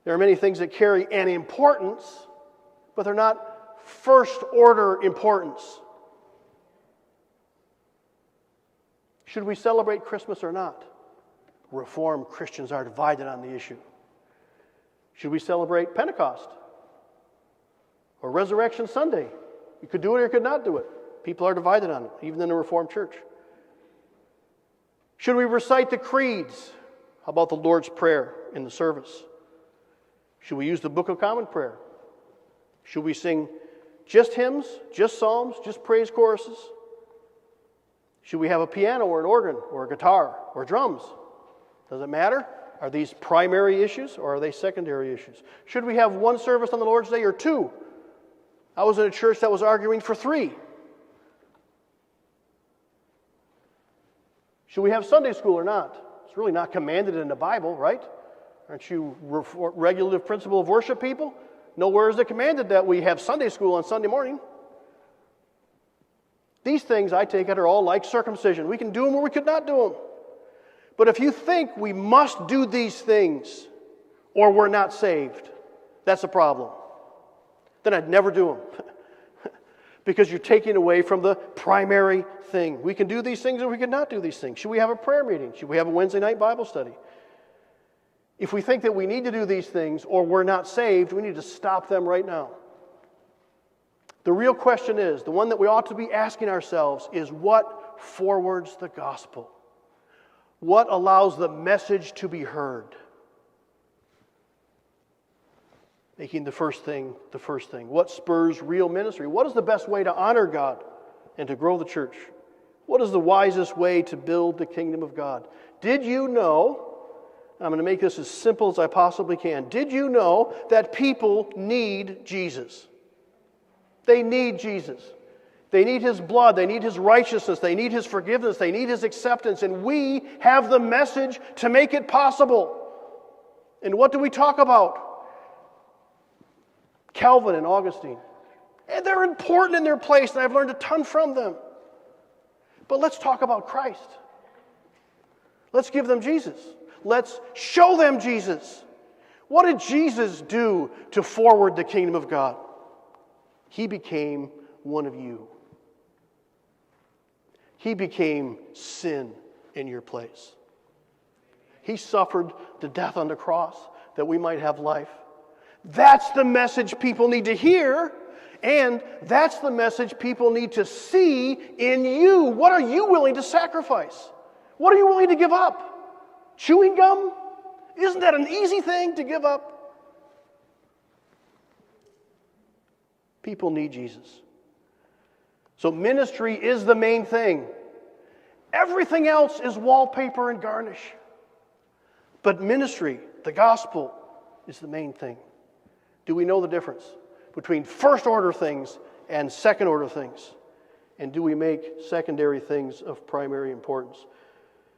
There are many things that carry an importance, but they're not first-order importance. Should we celebrate Christmas or not? Reformed Christians are divided on the issue. Should we celebrate Pentecost or Resurrection Sunday? You could do it or you could not do it. People are divided on it, even in the Reformed Church. Should we recite the creeds? How about the Lord's Prayer in the service? Should we use the Book of Common Prayer? Should we sing just hymns, just psalms, just praise choruses? Should we have a piano or an organ or a guitar or drums? Does it matter? Are these primary issues or are they secondary issues? Should we have one service on the Lord's Day or two? I was in a church that was arguing for 3. Should we have Sunday school or not? It's really not commanded in the Bible, right? Aren't you regulative principle of worship people? Nowhere is it commanded that we have Sunday school on Sunday morning. These things, I take it, are all like circumcision. We can do them or we could not do them. But if you think we must do these things or we're not saved, that's a problem. Then I'd never do them. Because you're taking away from the primary thing. We can do these things or we can not do these things. Should we have a prayer meeting? Should we have a Wednesday night Bible study? If we think that we need to do these things or we're not saved, we need to stop them right now. The real question is, the one that we ought to be asking ourselves is, what forwards the gospel? What allows the message to be heard? Making the first thing the first thing. What spurs real ministry? What is the best way to honor God and to grow the church? What is the wisest way to build the kingdom of God? Did you know, I'm going to make this as simple as I possibly can, did you know that people need Jesus? They need Jesus. They need His blood. They need His righteousness. They need His forgiveness. They need His acceptance. And we have the message to make it possible. And what do we talk about? Calvin and Augustine. And they're important in their place, and I've learned a ton from them. But let's talk about Christ. Let's give them Jesus. Let's show them Jesus. What did Jesus do to forward the kingdom of God? He became one of you. He became sin in your place. He suffered the death on the cross that we might have life. That's the message people need to hear, and that's the message people need to see in you. What are you willing to sacrifice? What are you willing to give up? Chewing gum? Isn't that an easy thing to give up? People need Jesus. So ministry is the main thing. Everything else is wallpaper and garnish. But ministry, the gospel, is the main thing. Do we know the difference between first-order things and second-order things? And do we make secondary things of primary importance?